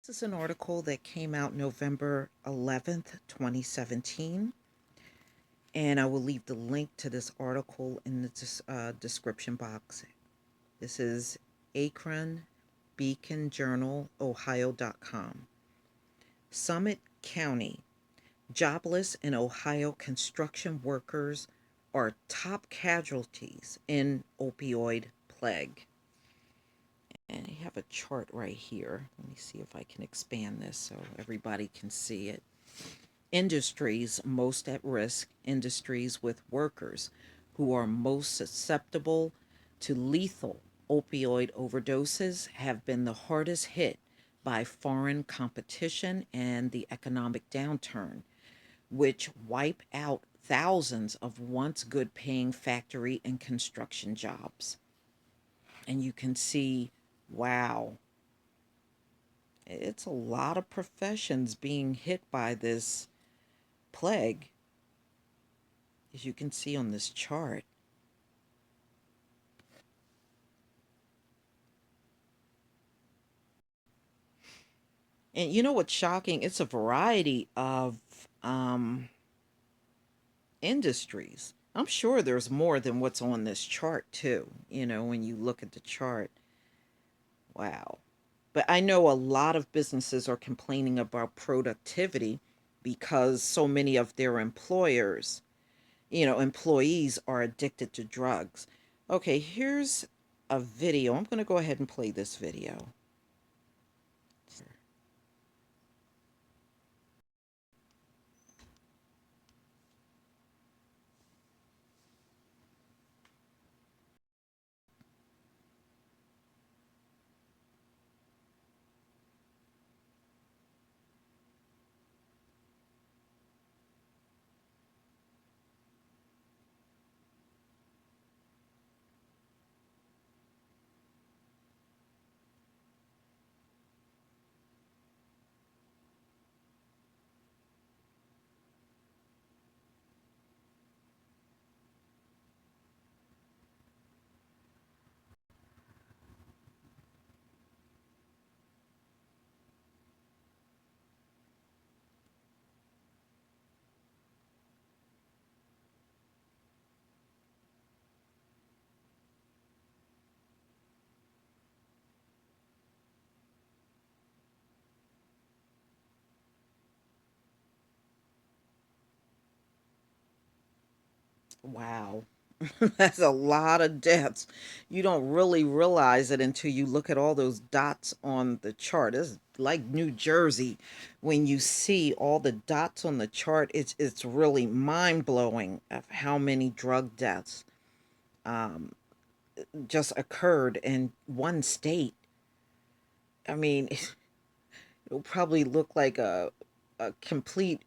This is an article that came out November 11th, 2017, and I will leave the link to this article in the description box. This is Akron Beacon Journal, Ohio.com. Summit County. Jobless in Ohio construction workers are top casualties in opioid plague. And I have a chart right here. Let me see if I can expand this so everybody can see it. Industries most at risk, industries with workers who are most susceptible to lethal opioid overdoses, have been the hardest hit by foreign competition and the economic downturn, which wipe out thousands of once good paying factory and construction jobs. And you can see, wow, it's a lot of professions being hit by this plague, as you can see on this chart. And you know what's shocking? It's a variety of um, industries. I'm sure there's more than what's on this chart, too, when you look at the chart. Wow. But I know a lot of businesses are complaining about productivity because so many of their employees are addicted to drugs. Okay, here's a video. I'm going to go ahead and play this video. Wow. That's a lot of deaths. You don't really realize it until you look at all those dots on the chart. It's like New Jersey. When you see all the dots on the chart, it's really mind blowing of how many drug deaths um, just occurred in one state. I mean, it'll probably look like a complete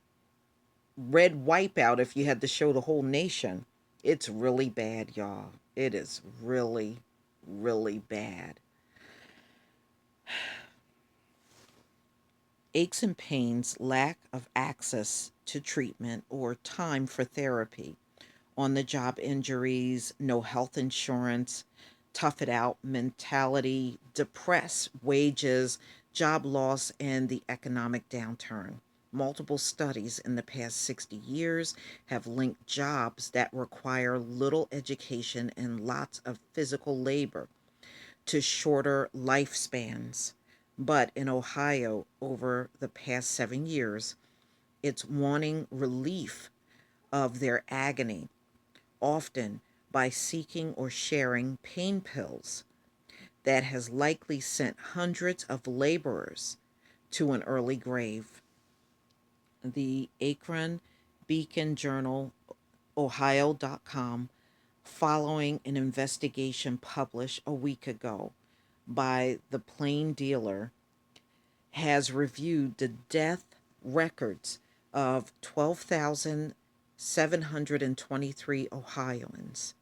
red wipeout if you had to show the whole nation. It's really bad, y'all. It is really, really bad. Aches and pains, lack of access to treatment or time for therapy, on the job injuries, no health insurance, tough it out mentality, depressed wages, job loss, and the economic downturn. Multiple studies in the past 60 years have linked jobs that require little education and lots of physical labor to shorter lifespans. But in Ohio, over the past 7 years, it's wanting relief of their agony, often by seeking or sharing pain pills, that has likely sent hundreds of laborers to an early grave. The Akron Beacon Journal, Ohio.com, following an investigation published a week ago by the Plain Dealer, has reviewed the death records of 12,723 Ohioans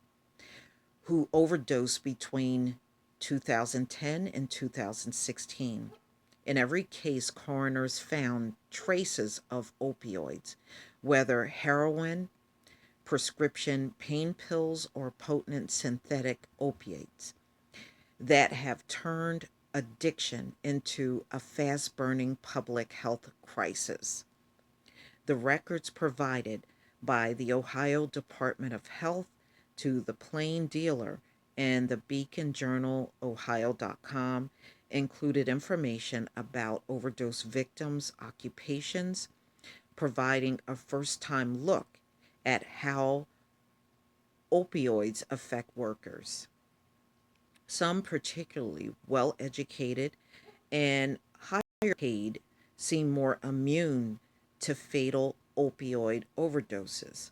who overdosed between 2010 and 2016. In every case, coroners found traces of opioids, whether heroin, prescription pain pills, or potent synthetic opiates, that have turned addiction into a fast burning public health crisis. The records provided by the Ohio Department of Health to the Plain Dealer and the Beacon Journal, Ohio.com, included information about overdose victims' occupations, providing a first time look at how opioids affect workers. Some particularly well educated and higher paid seem more immune to fatal opioid overdoses.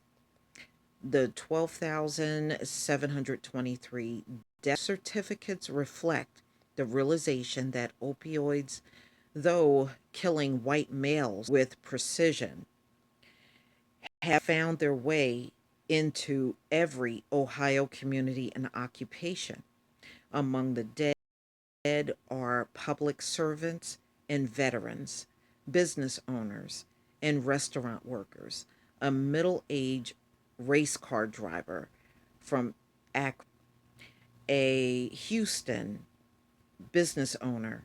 The 12,723 death certificates reflect the realization that opioids, though killing white males with precision, have found their way into every Ohio community and occupation. Among the dead are public servants and veterans, business owners, and restaurant workers. A middle aged race car driver from Akron, a Houston business owner,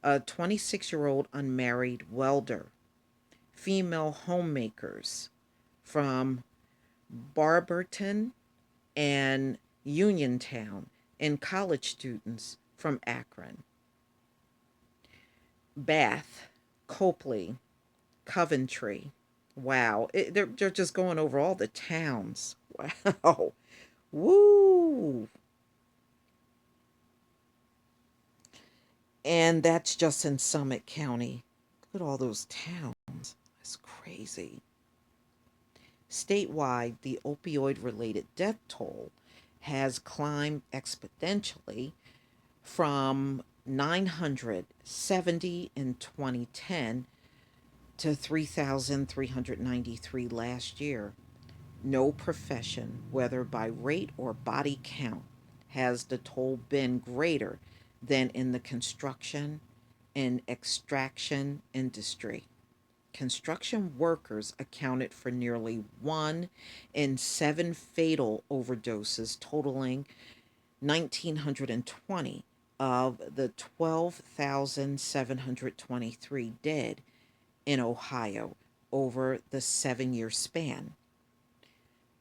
a 26-year-old unmarried welder, female homemakers from Barberton and Uniontown, and college students from Akron, Bath, Copley, Coventry. Wow, they're just going over all the towns. Wow, woo! And that's just in Summit County. Look at all those towns. That's crazy. Statewide, the opioid related death toll has climbed exponentially from 970 in 2010 to 3,393 last year. No profession, whether by rate or body count, has the toll been greater than in the construction and extraction industry. Construction workers accounted for nearly 1 in 7 fatal overdoses, totaling 1,920 of the 12,723 dead in Ohio over the 7 year span.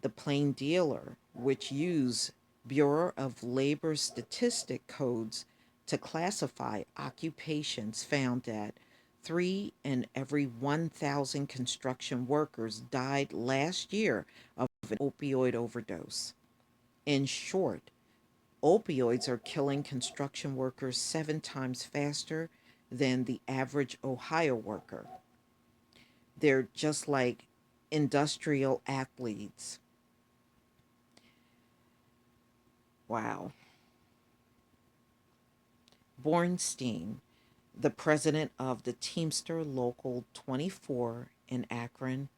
The Plain Dealer, which use Bureau of Labor statistic codes to classify occupations, found that 3 in every 1,000 construction workers died last year of an opioid overdose. In short, opioids are killing construction workers 7 times faster than the average Ohio worker. They're just like industrial athletes. Wow. Bornstein, the president of the Teamster Local 24 in Akron,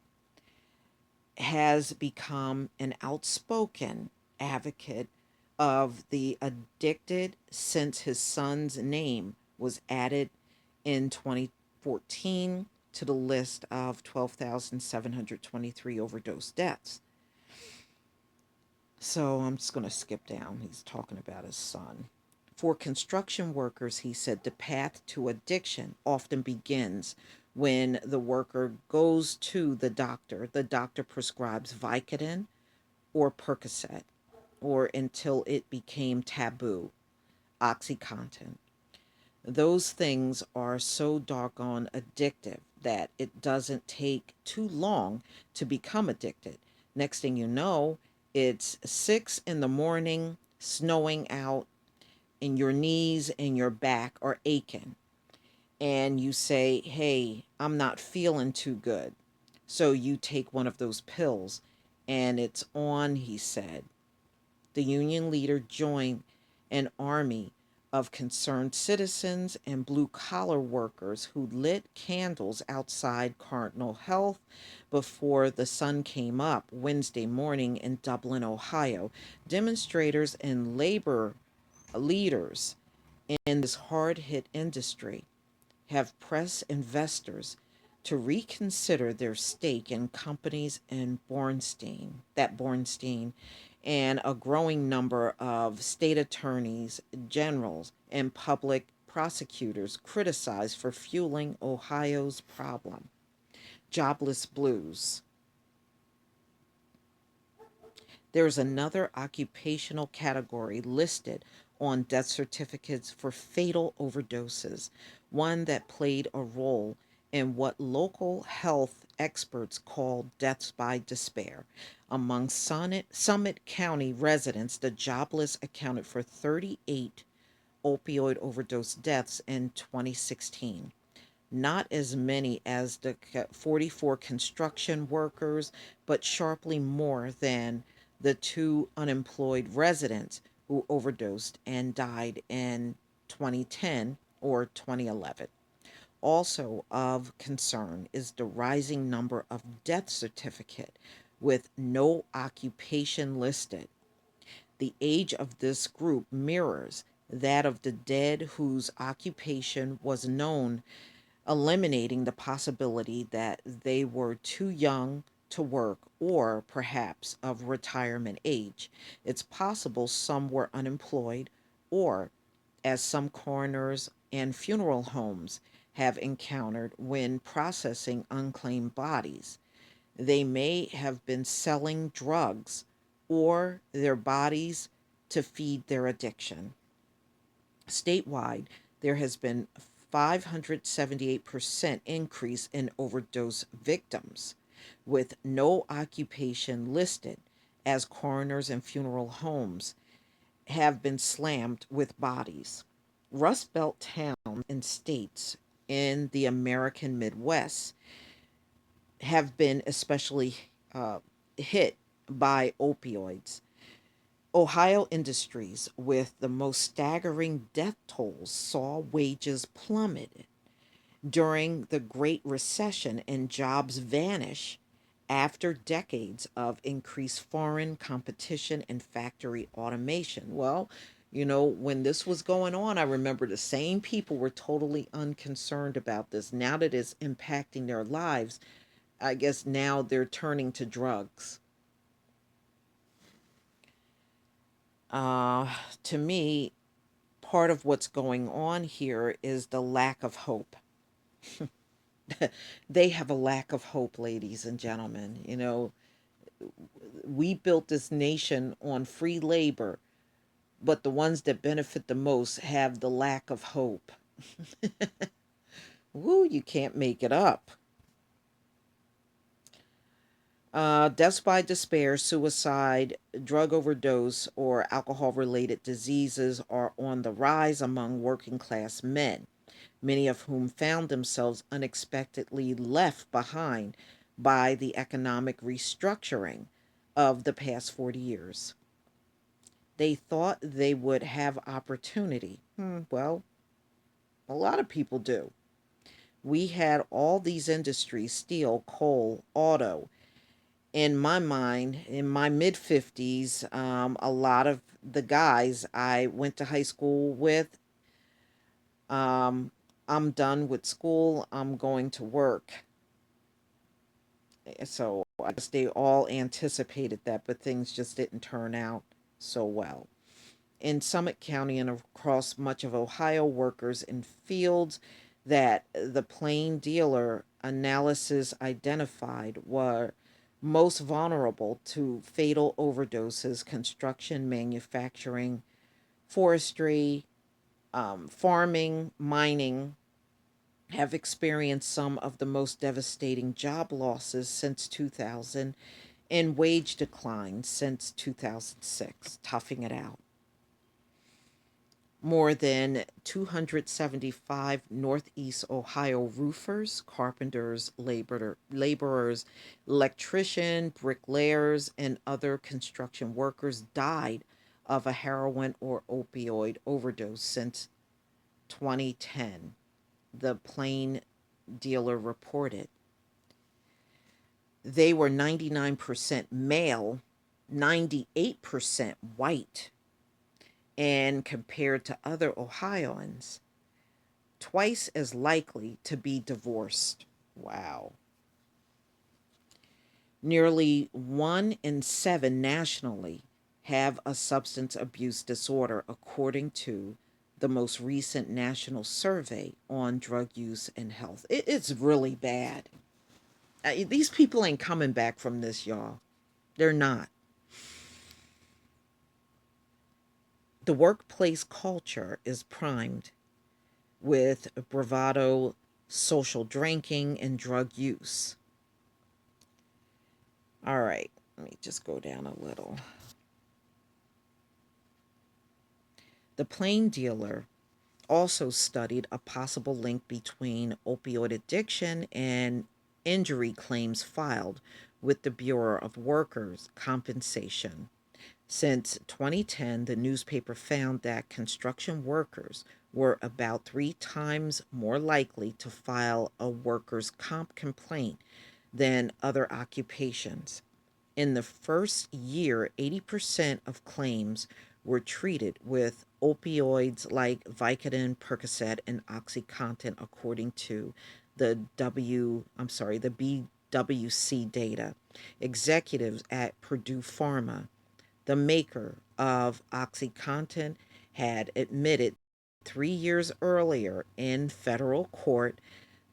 has become an outspoken advocate of the addicted since his son's name was added in 2014 to the list of 12,723 overdose deaths. So I'm just going to skip down. He's talking about his son. For construction workers, he said the path to addiction often begins when the worker goes to the doctor. The doctor prescribes Vicodin or Percocet, or until it became taboo, Oxycontin. Those things are so doggone addictive that it doesn't take too long to become addicted. Next thing you know, it's 6 in the morning, snowing out, and your knees and your back are aching. And you say, hey, I'm not feeling too good. So you take one of those pills, and it's on, he said. The union leader joined an army of concerned citizens and blue collar workers who lit candles outside Cardinal Health before the sun came up Wednesday morning in Dublin, Ohio. Demonstrators and labor leaders in this hard hit industry have pressed investors to reconsider their stake in companies in Bornstein, and a growing number of state attorneys generals and public prosecutors criticized for fueling Ohio's problem. Jobless blues. There's another occupational category listed on death certificates for fatal overdoses, one that played a role in what local health experts call deaths by despair. Among Summit County residents, the jobless accounted for 38 opioid overdose deaths in 2016. Not as many as the 44 construction workers, but sharply more than the two unemployed residents who overdosed and died in 2010 or 2011. Also of concern is the rising number of death certificate with no occupation listed. The age of this group mirrors that of the dead whose occupation was known, eliminating the possibility that they were too young to work or perhaps of retirement age. It's possible some were unemployed, or, as some coroners and funeral homes have encountered when processing unclaimed bodies, they may have been selling drugs or their bodies to feed their addiction. Statewide, there has been 578% increase in overdose victims with no occupation listed, as coroners and funeral homes have been slammed with bodies. Rust Belt towns and states in the American Midwest have been especially uh, hit by opioids. Ohio industries with the most staggering death tolls saw wages plummet during the Great Recession and jobs vanish after decades of increased foreign competition and factory automation. Well, when this was going on, I remember the same people were totally unconcerned about this. Now that it's impacting their lives, I guess now they're turning to drugs. To me, part of what's going on here is the lack of hope. They have a lack of hope, ladies and gentlemen. We built this nation on free labor, but the ones that benefit the most have the lack of hope. Woo, you can't make it up. Deaths by despair, suicide, drug overdose, or alcohol related diseases are on the rise among working class men, many of whom found themselves unexpectedly left behind by the economic restructuring of the past 40 years. They thought they would have opportunity. Well, a lot of people do. We had all these industries, steel, coal, auto. In my mind, in my mid 50s, a lot of the guys I went to high school with, um, I'm done with school, I'm going to work. So I guess they all anticipated that, but things just didn't turn out so well. In Summit County and across much of Ohio, workers in fields that the plain dealer analysis identified were most vulnerable to fatal overdoses: construction, manufacturing, forestry, farming, mining, have experienced some of the most devastating job losses since 2000 and wage declines since 2006, toughing it out. More than 275 Northeast Ohio roofers, carpenters, laborers, electrician, bricklayers, and other construction workers died of a heroin or opioid overdose since 2010, the Plain Dealer reported. They were 99% male, 98% white, and compared to other Ohioans, twice as likely to be divorced. Wow. Nearly 1 in 7 nationally have a substance abuse disorder, according to the most recent national survey on drug use and health. It's really bad. These people ain't coming back from this, y'all. They're not. The workplace culture is primed with bravado, social drinking, and drug use. All right, let me just go down a little. The plain dealer also studied a possible link between opioid addiction and injury claims filed with the Bureau of Workers' Compensation. Since 2010, the newspaper found that construction workers were about 3 times more likely to file a workers' comp complaint than other occupations. In the first year, 80% of claims were treated with opioids like Vicodin, Percocet, and OxyContin, according to the BWC data. Executives at Purdue Pharma, the maker of OxyContin, had admitted 3 years earlier in federal court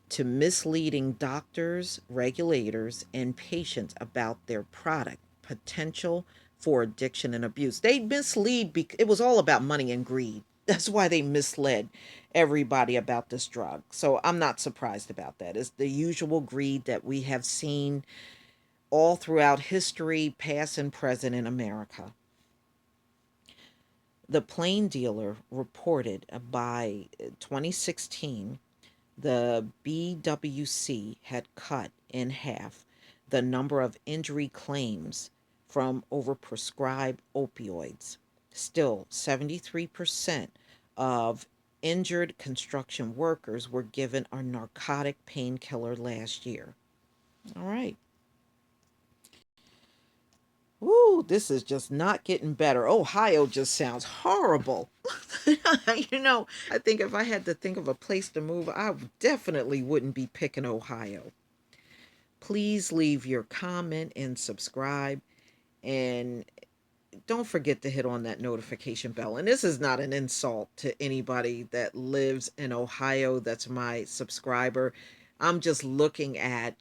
to misleading doctors, regulators, and patients about their product potential for addiction and abuse. They mislead because it was all about money and greed. That's why they misled everybody about this drug. So I'm not surprised about that. It's the usual greed that we have seen all throughout history, past and present in America. The plain dealer reported by 2016 the BWC had cut in half the number of injury claims from overprescribed opioids. Still, 73% of injured construction workers were given a narcotic painkiller last year. All right. Woo, this is just not getting better. Ohio just sounds horrible. I think if I had to think of a place to move, I definitely wouldn't be picking Ohio. Please leave your comment and subscribe. And don't forget to hit on that notification bell. And this is not an insult to anybody that lives in Ohio that's my subscriber. I'm just looking at,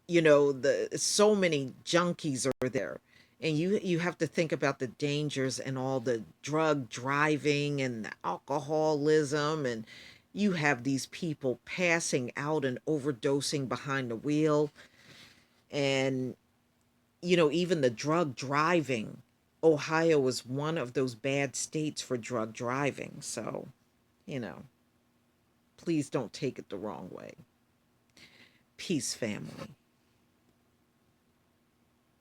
the so many junkies are there. And you have to think about the dangers and all the drug driving and the alcoholism, and you have these people passing out and overdosing behind the wheel. And even the drug driving, Ohio is one of those bad states for drug driving. So, you know, please don't take it the wrong way. Peace, family.